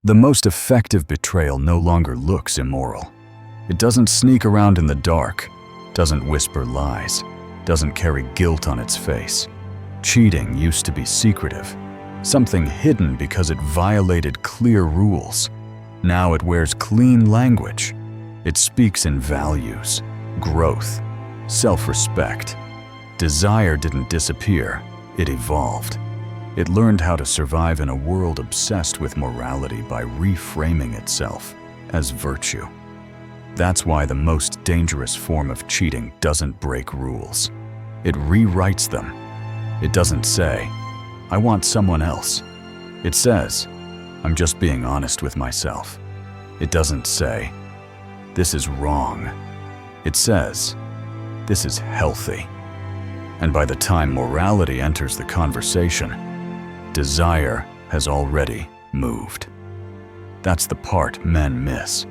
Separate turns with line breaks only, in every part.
The most effective betrayal no longer looks immoral. It doesn't sneak around in the dark, doesn't whisper lies, doesn't carry guilt on its face. Cheating used to be secretive, something hidden because it violated clear rules. Now it wears clean language. It speaks in values, growth, self-respect. Desire didn't disappear, it evolved. It learned how to survive in a world obsessed with morality by reframing itself as virtue. That's why the most dangerous form of cheating doesn't break rules. It rewrites them. It doesn't say, "I want someone else." It says, "I'm just being honest with myself." It doesn't say, "This is wrong." It says, "This is healthy." And by the time morality enters the conversation, desire has already moved. That's the part men miss.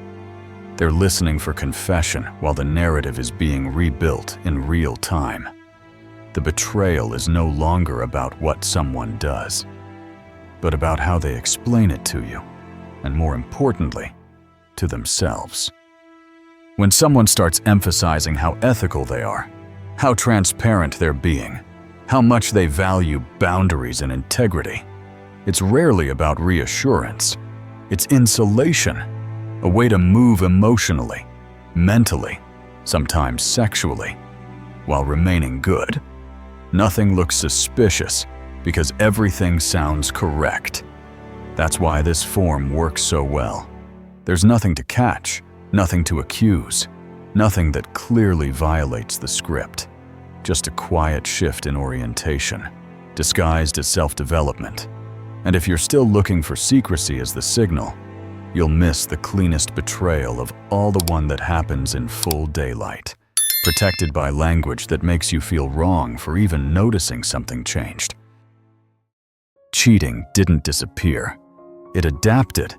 They're listening for confession while the narrative is being rebuilt in real time. The betrayal is no longer about what someone does, but about how they explain it to you, and more importantly, to themselves. When someone starts emphasizing how ethical they are, how transparent they're being, how much they value boundaries and integrity, it's rarely about reassurance. It's insulation, a way to move emotionally, mentally, sometimes sexually, while remaining good. Nothing looks suspicious because everything sounds correct. That's why this form works so well. There's nothing to catch, nothing to accuse, nothing that clearly violates the script. Just a quiet shift in orientation, disguised as self-development. And if you're still looking for secrecy as the signal, you'll miss the cleanest betrayal of all, the one that happens in full daylight, protected by language that makes you feel wrong for even noticing something changed. Cheating didn't disappear. It adapted.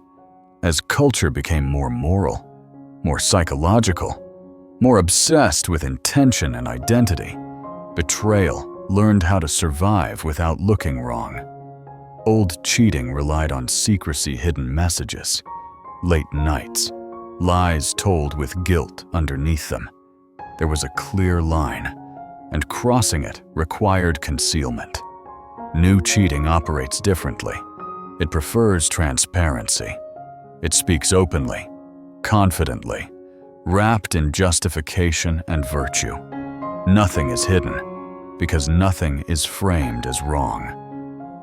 As culture became more moral, more psychological, more obsessed with intention and identity, betrayal learned how to survive without looking wrong. Old cheating relied on secrecy, hidden messages, late nights, lies told with guilt underneath them. There was a clear line, and crossing it required concealment. New cheating operates differently. It prefers transparency. It speaks openly, confidently, wrapped in justification and virtue. Nothing is hidden, because nothing is framed as wrong.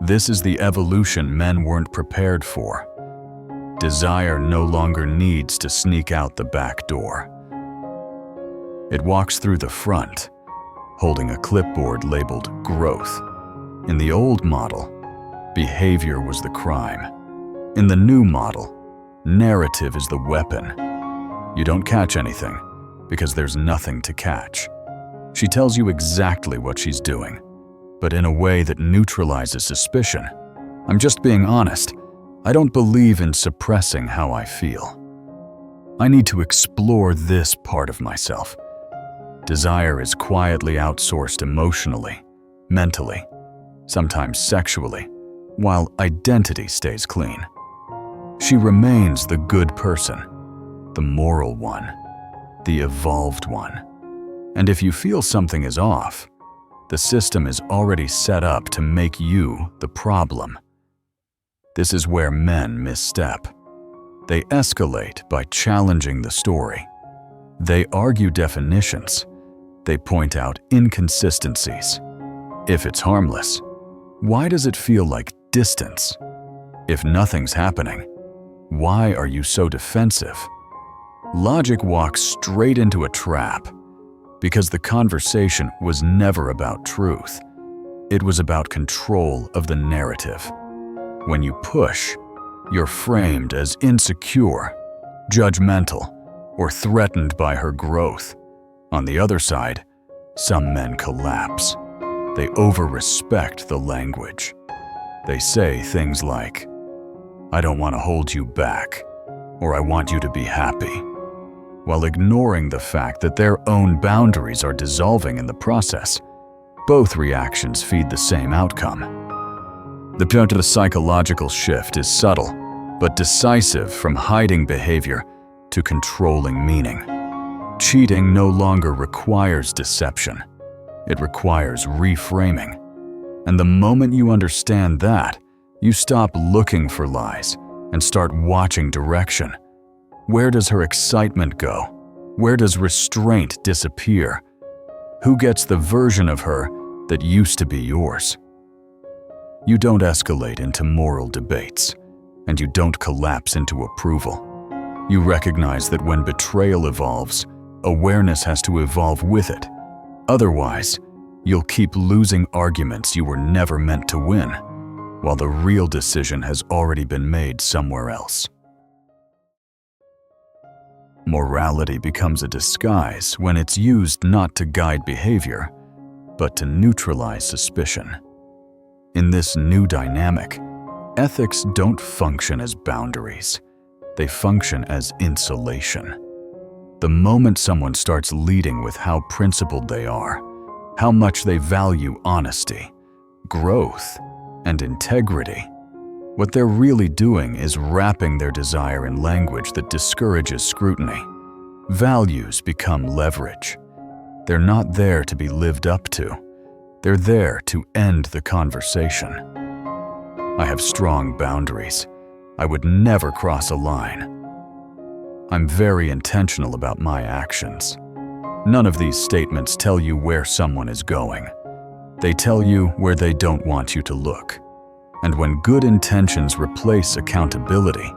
This is the evolution men weren't prepared for. Desire no longer needs to sneak out the back door. It walks through the front, holding a clipboard labeled growth. In the old model, behavior was the crime. In the new model, narrative is the weapon. You don't catch anything, because there's nothing to catch. She tells you exactly what she's doing, but in a way that neutralizes suspicion. I'm just being honest. I don't believe in suppressing how I feel. I need to explore this part of myself. Desire is quietly outsourced emotionally, mentally, sometimes sexually, while identity stays clean. She remains the good person, the moral one, the evolved one. And if you feel something is off, the system is already set up to make you the problem. This is where men misstep. They escalate by challenging the story. They argue definitions. They point out inconsistencies. If it's harmless, why does it feel like distance? If nothing's happening, why are you so defensive? Logic walks straight into a trap, because the conversation was never about truth. It was about control of the narrative. When you push, you're framed as insecure, judgmental, or threatened by her growth. On the other side, some men collapse. They over-respect the language. They say things like, "I don't want to hold you back," or "I want you to be happy," while ignoring the fact that their own boundaries are dissolving in the process. Both reactions feed the same outcome. The psychological shift is subtle, but decisive from hiding behavior to controlling meaning. Cheating no longer requires deception. It requires reframing. And the moment you understand that, you stop looking for lies and start watching direction. Where does her excitement go? Where does restraint disappear? Who gets the version of her that used to be yours? You don't escalate into moral debates, and you don't collapse into approval. You recognize that when betrayal evolves, awareness has to evolve with it. Otherwise, you'll keep losing arguments you were never meant to win, while the real decision has already been made somewhere else. Morality becomes a disguise when it's used not to guide behavior, but to neutralize suspicion. In this new dynamic, ethics don't function as boundaries. They function as insulation. The moment someone starts leading with how principled they are, how much they value honesty, growth, and integrity, what they're really doing is wrapping their desire in language that discourages scrutiny. Values become leverage. They're not there to be lived up to. They're there to end the conversation. I have strong boundaries. I would never cross a line. I'm very intentional about my actions. None of these statements tell you where someone is going. They tell you where they don't want you to look. And when good intentions replace accountability,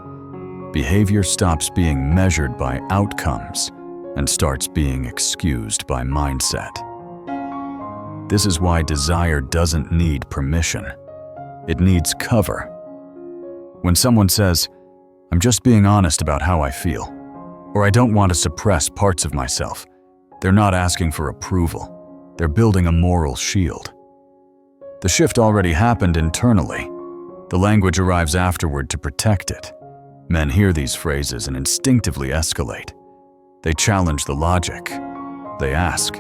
behavior stops being measured by outcomes and starts being excused by mindset. This is why desire doesn't need permission. It needs cover. When someone says, "I'm just being honest about how I feel," or "I don't want to suppress parts of myself," they're not asking for approval. They're building a moral shield. The shift already happened internally. The language arrives afterward to protect it. Men hear these phrases and instinctively escalate. They challenge the logic. They ask,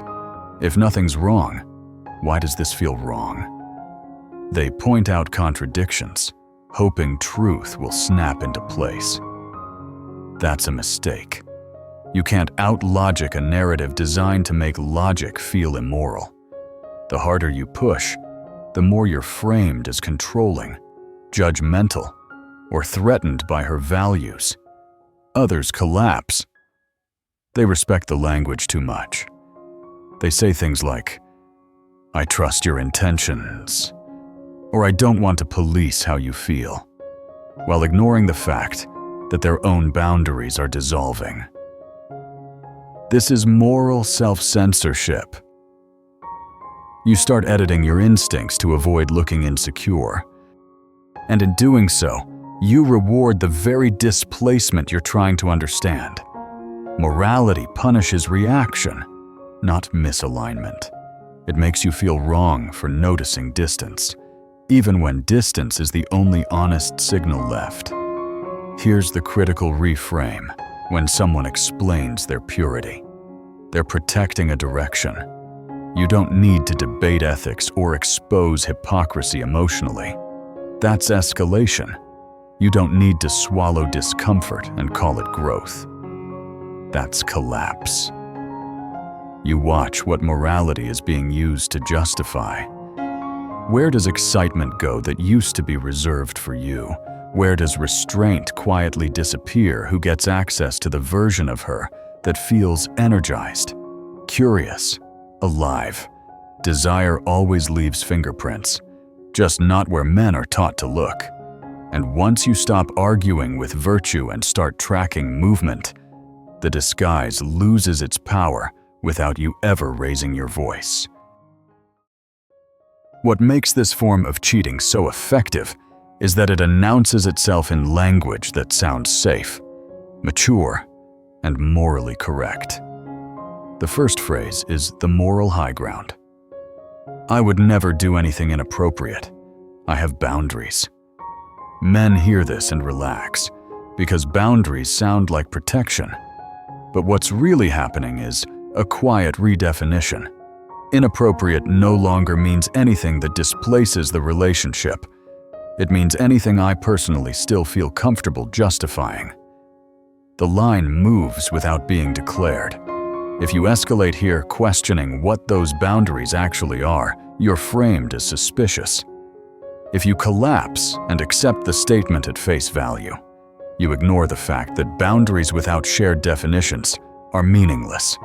"If nothing's wrong, why does this feel wrong?" They point out contradictions, hoping truth will snap into place. That's a mistake. You can't out-logic a narrative designed to make logic feel immoral. The harder you push, the more you're framed as controlling, judgmental, or threatened by her values. Others collapse. They respect the language too much. They say things like, "I trust your intentions," or "I don't want to police how you feel," while ignoring the fact that their own boundaries are dissolving. This is moral self-censorship. You start editing your instincts to avoid looking insecure. And in doing so, you reward the very displacement you're trying to understand. Morality punishes reaction, not misalignment. It makes you feel wrong for noticing distance, even when distance is the only honest signal left. Here's the critical reframe when someone explains their purity. They're protecting a direction. You don't need to debate ethics or expose hypocrisy emotionally. That's escalation. You don't need to swallow discomfort and call it growth. That's collapse. You watch what morality is being used to justify. Where does excitement go that used to be reserved for you? Where does restraint quietly disappear? Who gets access to the version of her that feels energized, curious, alive? Desire always leaves fingerprints, just not where men are taught to look. And once you stop arguing with virtue and start tracking movement, the disguise loses its power without you ever raising your voice. What makes this form of cheating so effective is that it announces itself in language that sounds safe, mature, and morally correct. The first phrase is the moral high ground. "I would never do anything inappropriate. I have boundaries." Men hear this and relax, because boundaries sound like protection. But what's really happening is a quiet redefinition. Inappropriate no longer means anything that displaces the relationship. It means anything I personally still feel comfortable justifying. The line moves without being declared. If you escalate here questioning what those boundaries actually are, you're framed as suspicious. If you collapse and accept the statement at face value, you ignore the fact that boundaries without shared definitions are meaningless.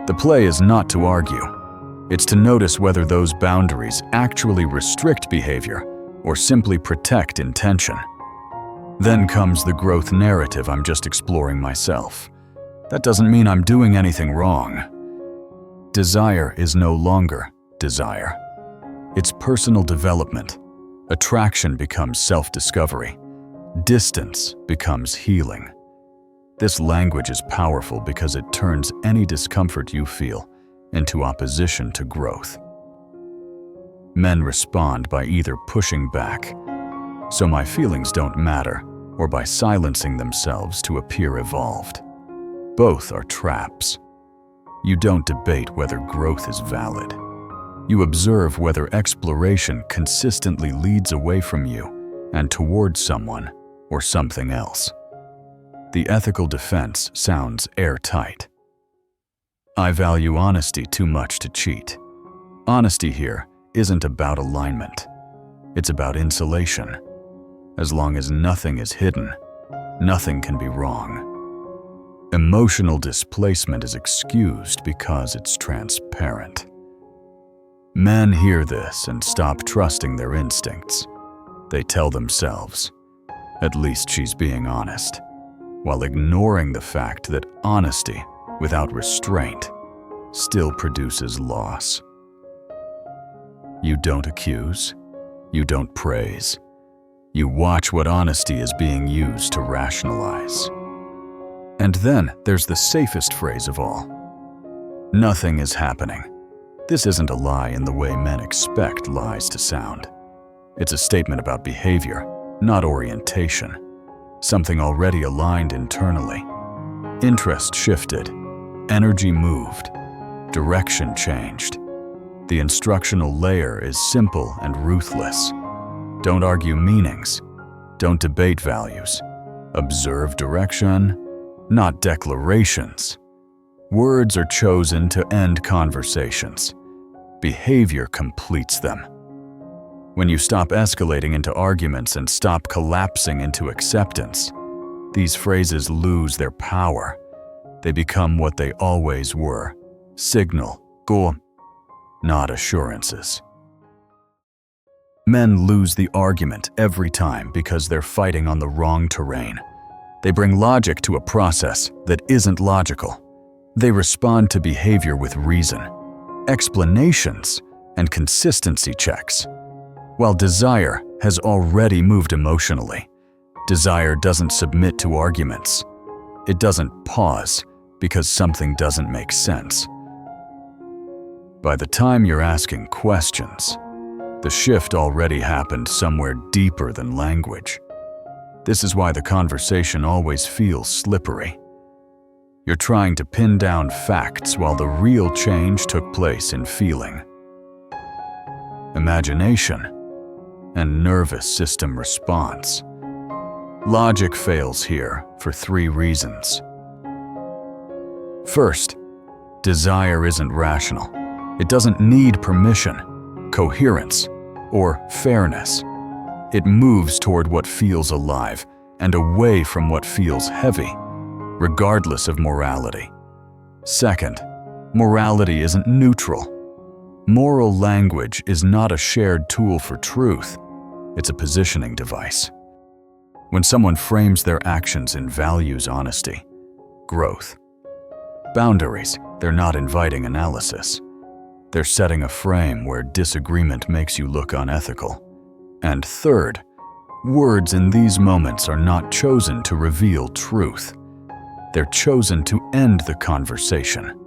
The play is not to argue. It's to notice whether those boundaries actually restrict behavior or simply protect intention. Then comes the growth narrative I'm just exploring myself. That doesn't mean I'm doing anything wrong. Desire is no longer desire. It's personal development. Attraction becomes self-discovery. Distance becomes healing. This language is powerful because it turns any discomfort you feel into opposition to growth. Men respond by either pushing back, so my feelings don't matter, or by silencing themselves to appear evolved. Both are traps. You don't debate whether growth is valid. You observe whether exploration consistently leads away from you and towards someone or something else. The ethical defense sounds airtight. I value honesty too much to cheat. Honesty here isn't about alignment. It's about insulation. As long as nothing is hidden, nothing can be wrong. Emotional displacement is excused because it's transparent. Men hear this and stop trusting their instincts. They tell themselves, "At least she's being honest," while ignoring the fact that honesty without restraint still produces loss. You don't accuse. You don't praise. You watch what honesty is being used to rationalize. And then there's the safest phrase of all. Nothing is happening. This isn't a lie in the way men expect lies to sound. It's a statement about behavior, not orientation. Something already aligned internally. Interest shifted. Energy moved. Direction changed. The instructional layer is simple and ruthless. Don't argue meanings. Don't debate values. Observe direction, not declarations. Words are chosen to end conversations. Behavior completes them. When you stop escalating into arguments and stop collapsing into acceptance, these phrases lose their power. They become what they always were: signal, go, not assurances. Men lose the argument every time because they're fighting on the wrong terrain. They bring logic to a process that isn't logical. They respond to behavior with reason, explanations, and consistency checks. While desire has already moved emotionally, desire doesn't submit to arguments. It doesn't pause because something doesn't make sense. By the time you're asking questions, the shift already happened somewhere deeper than language. This is why the conversation always feels slippery. You're trying to pin down facts while the real change took place in feeling, imagination, and nervous system response. Logic fails here for 3 reasons. First, desire isn't rational. It doesn't need permission, coherence, or fairness. It moves toward what feels alive and away from what feels heavy, regardless of morality. Second, morality isn't neutral. Moral language is not a shared tool for truth. It's a positioning device. When someone frames their actions in values honesty, growth, boundaries, they're not inviting analysis. They're setting a frame where disagreement makes you look unethical. And third, words in these moments are not chosen to reveal truth. They're chosen to end the conversation.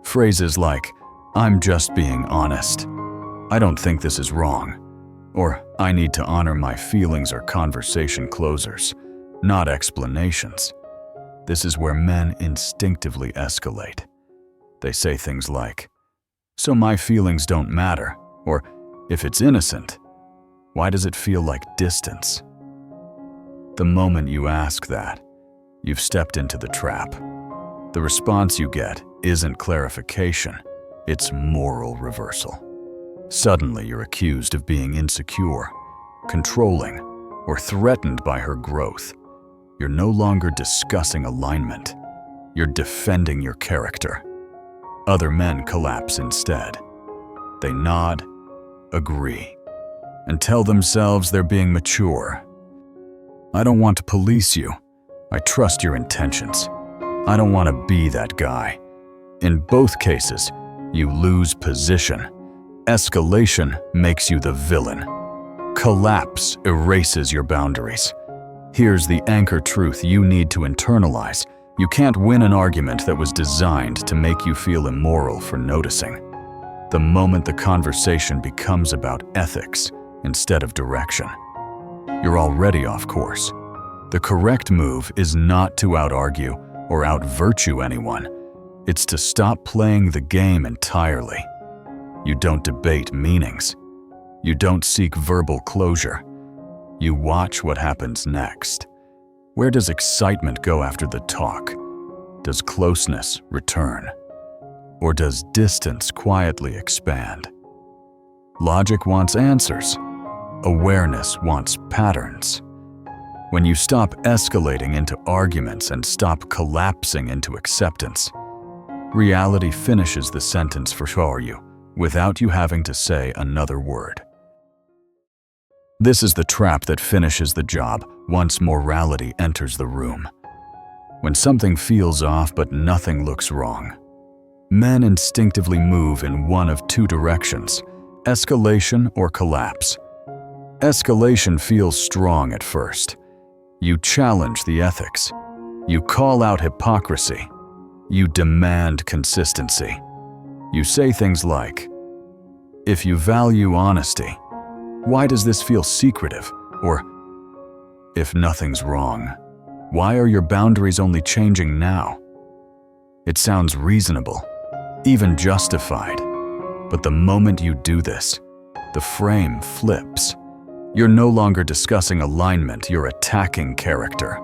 Phrases like, "I'm just being honest," "I don't think this is wrong," or "I need to honor my feelings" are conversation closers, not explanations. This is where men instinctively escalate. They say things like, "So my feelings don't matter," or "If it's innocent, Why does it feel like distance? The moment you ask that, you've stepped into the trap. The response you get isn't clarification, it's moral reversal. Suddenly you're accused of being insecure, controlling, or threatened by her growth. You're no longer discussing alignment, you're defending your character. Other men collapse instead. They nod, agree, and tell themselves they're being mature. I don't want to police you. I trust your intentions. I don't want to be that guy. In both cases, you lose position. Escalation makes you the villain. Collapse erases your boundaries. Here's the anchor truth you need to internalize. You can't win an argument that was designed to make you feel immoral for noticing. The moment the conversation becomes about ethics instead of direction, you're already off course. The correct move is not to out-argue or out-virtue anyone. It's to stop playing the game entirely. You don't debate meanings. You don't seek verbal closure. You watch what happens next. Where does excitement go after the talk? Does closeness return? Or does distance quietly expand? Logic wants answers. Awareness wants patterns. When you stop escalating into arguments and stop collapsing into acceptance, reality finishes the sentence for you without you having to say another word. This is the trap that finishes the job once morality enters the room. When something feels off but nothing looks wrong, men instinctively move in one of two directions: escalation or collapse. Escalation feels strong at first. You challenge the ethics. You call out hypocrisy. You demand consistency. You say things like, "If you value honesty, why does this feel secretive?" Or, "If nothing's wrong, why are your boundaries only changing now?" It sounds reasonable, even justified. But the moment you do this, the frame flips. You're no longer discussing alignment, you're attacking character.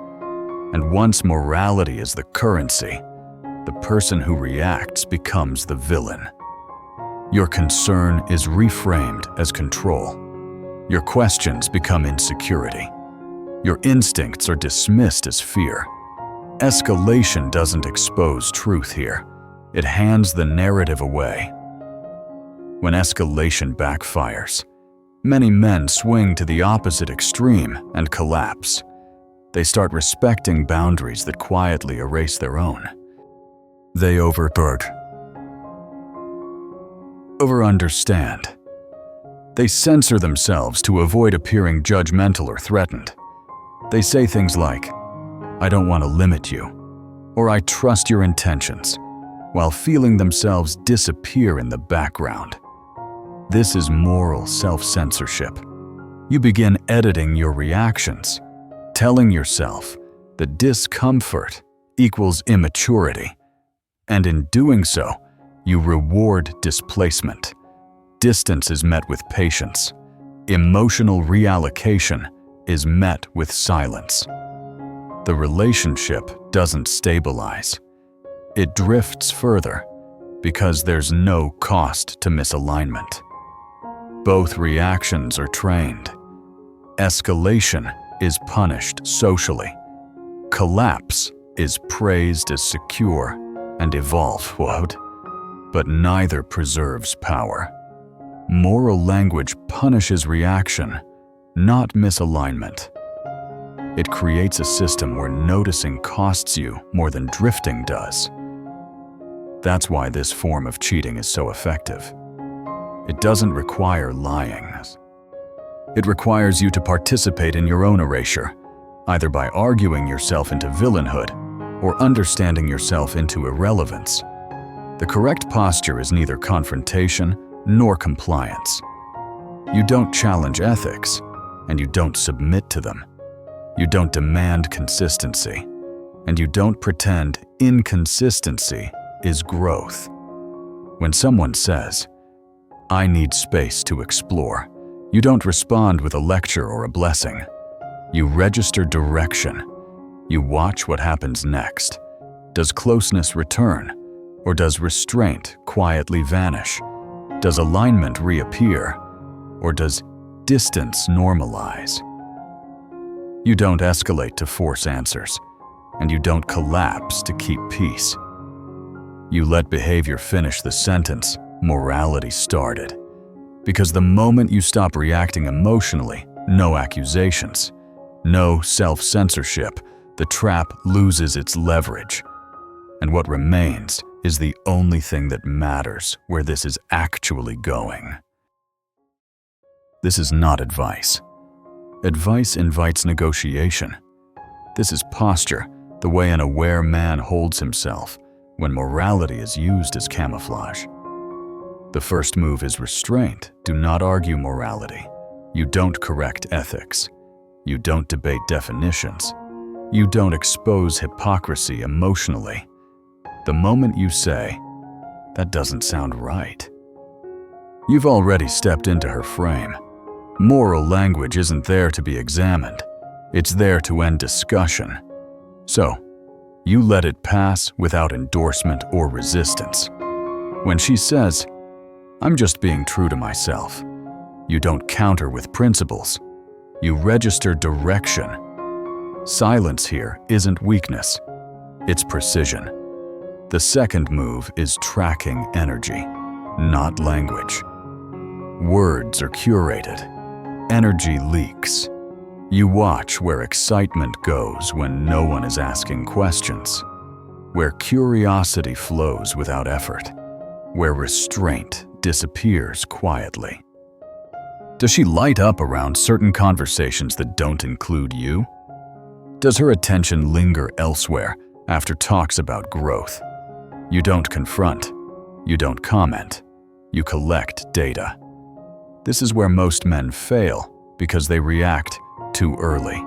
And once morality is the currency, the person who reacts becomes the villain. Your concern is reframed as control. Your questions become insecurity. Your instincts are dismissed as fear. Escalation doesn't expose truth here. It hands the narrative away. When escalation backfires, many men swing to the opposite extreme and collapse. They start respecting boundaries that quietly erase their own. They over-understand. They censor themselves to avoid appearing judgmental or threatened. They say things like, "I don't want to limit you," or "I trust your intentions," while feeling themselves disappear in the background. This is moral self-censorship. You begin editing your reactions, telling yourself that discomfort equals immaturity. And in doing so, you reward displacement. Distance is met with patience. Emotional reallocation is met with silence. The relationship doesn't stabilize. It drifts further because there's no cost to misalignment. Both reactions are trained. Escalation is punished socially. Collapse is praised as secure and evolved, but neither preserves power. Moral language punishes reaction, not misalignment. It creates a system where noticing costs you more than drifting does. That's why this form of cheating is so effective. It doesn't require lying. It requires you to participate in your own erasure, either by arguing yourself into villainhood or understanding yourself into irrelevance. The correct posture is neither confrontation nor compliance. You don't challenge ethics, and you don't submit to them. You don't demand consistency, and you don't pretend inconsistency is growth. When someone says, "I need space to explore," You don't respond with a lecture or a blessing. You register direction. You watch what happens next. Does closeness return, or does restraint quietly vanish? Does alignment reappear, or does distance normalize? You don't escalate to force answers, and you don't collapse to keep peace. You let behavior finish the sentence, morality started. Because the moment you stop reacting emotionally, no accusations, no self-censorship, the trap loses its leverage. And what remains is the only thing that matters where this is actually going. This is not advice. Advice invites negotiation. This is posture, the way an aware man holds himself when morality is used as camouflage. The first move is restraint. Do not argue morality. You don't correct ethics. You don't debate definitions. You don't expose hypocrisy emotionally. The moment you say, "That doesn't sound right," you've already stepped into her frame. Moral language isn't there to be examined. It's there to end discussion. So, you let it pass without endorsement or resistance. When she says, "I'm just being true to myself," you don't counter with principles. You register direction. Silence here isn't weakness. It's precision. The second move is tracking energy, not language. Words are curated. Energy leaks. You watch where excitement goes when no one is asking questions, where curiosity flows without effort, where restraint disappears quietly. Does she light up around certain conversations that don't include you? Does her attention linger elsewhere after talks about growth? You don't confront. You don't comment. You collect data. This is where most men fail because they react too early.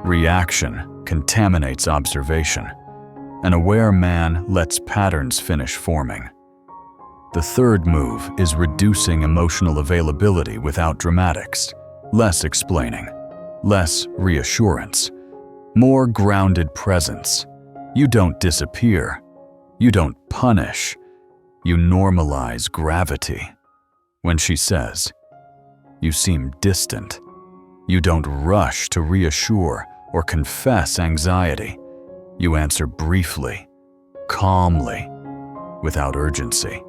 Reaction contaminates observation. An aware man lets patterns finish forming. The third move is reducing emotional availability without dramatics. Less explaining, less reassurance, more grounded presence. You don't disappear. You don't punish. You normalize gravity. When she says, "You seem distant," you don't rush to reassure or confess anxiety. You answer briefly, calmly, without urgency.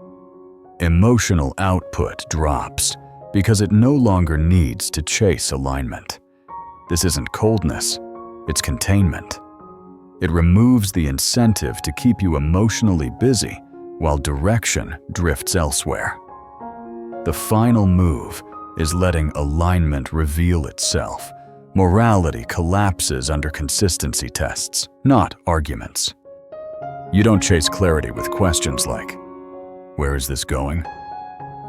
Emotional output drops because it no longer needs to chase alignment. This isn't coldness, it's containment. It removes the incentive to keep you emotionally busy while direction drifts elsewhere. The final move is letting alignment reveal itself. Morality collapses under consistency tests, not arguments. You don't chase clarity with questions like, "Where is this going?"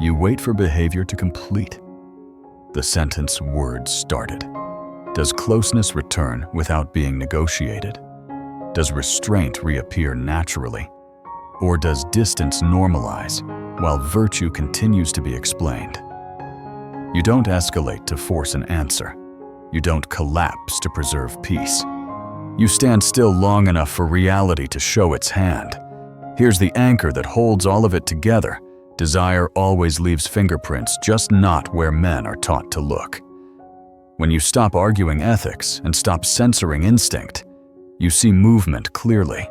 You wait for behavior to complete. The sentence words started. Does closeness return without being negotiated? Does restraint reappear naturally? Or does distance normalize while virtue continues to be explained? You don't escalate to force an answer. You don't collapse to preserve peace. You stand still long enough for reality to show its hand. Here's the anchor that holds all of it together. Desire always leaves fingerprints, just not where men are taught to look. When you stop arguing ethics and stop censoring instinct, you see movement clearly.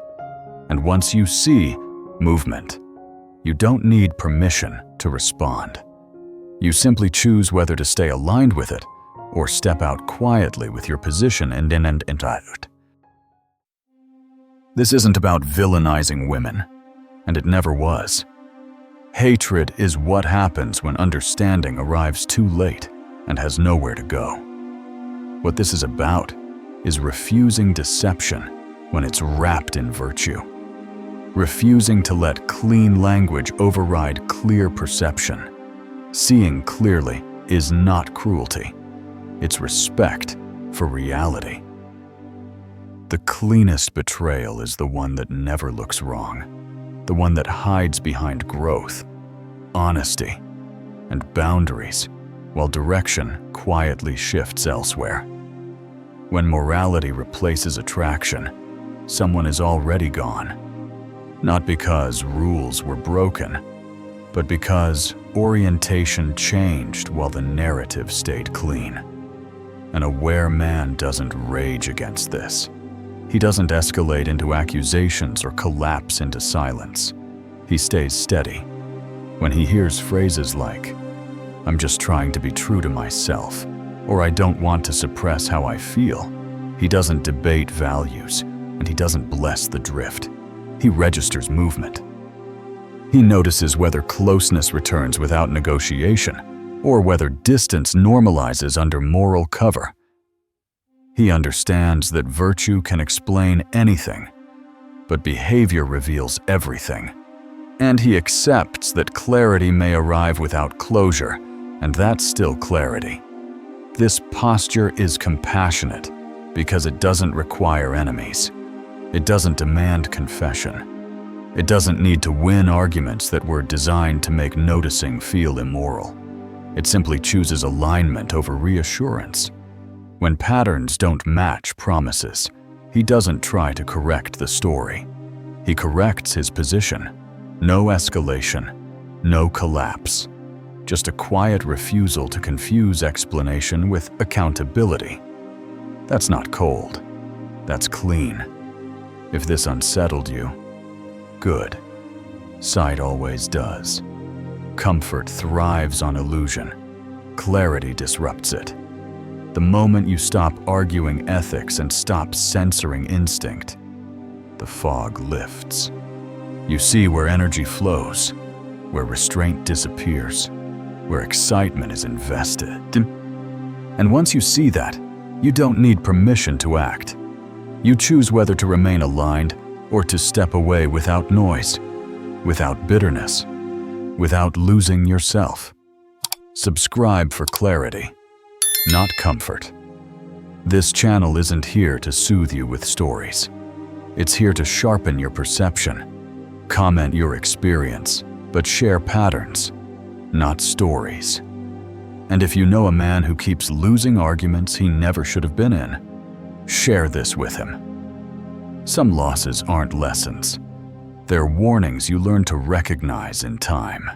And once you see movement, you don't need permission to respond. You simply choose whether to stay aligned with it or step out quietly with your position and out. This isn't about villainizing women, and it never was. Hatred is what happens when understanding arrives too late and has nowhere to go. What this is about is refusing deception when it's wrapped in virtue. Refusing to let clean language override clear perception. Seeing clearly is not cruelty. It's respect for reality. The cleanest betrayal is the one that never looks wrong, the one that hides behind growth, honesty, and boundaries, while direction quietly shifts elsewhere. When morality replaces attraction, someone is already gone. Not because rules were broken, but because orientation changed while the narrative stayed clean. An aware man doesn't rage against this. He doesn't escalate into accusations or collapse into silence. He stays steady. When he hears phrases like, "I'm just trying to be true to myself," or "I don't want to suppress how I feel," he doesn't debate values, and he doesn't bless the drift. He registers movement. He notices whether closeness returns without negotiation, or whether distance normalizes under moral cover. He understands that virtue can explain anything, but behavior reveals everything. And he accepts that clarity may arrive without closure, and that's still clarity. This posture is compassionate because it doesn't require enemies. It doesn't demand confession. It doesn't need to win arguments that were designed to make noticing feel immoral. It simply chooses alignment over reassurance. When patterns don't match promises, he doesn't try to correct the story. He corrects his position. No escalation, no collapse. Just a quiet refusal to confuse explanation with accountability. That's not cold. That's clean. If this unsettled you, good. Sight always does. Comfort thrives on illusion. Clarity disrupts it. The moment you stop arguing ethics and stop censoring instinct, the fog lifts. You see where energy flows, where restraint disappears, where excitement is invested. And once you see that, you don't need permission to act. You choose whether to remain aligned or to step away without noise, without bitterness, without losing yourself. Subscribe for clarity, not comfort. This channel isn't here to soothe you with stories. It's here to sharpen your perception. Comment your experience, but share patterns, not stories. And if you know a man who keeps losing arguments he never should have been in, share this with him. Some losses aren't lessons. They're warnings you learn to recognize in time.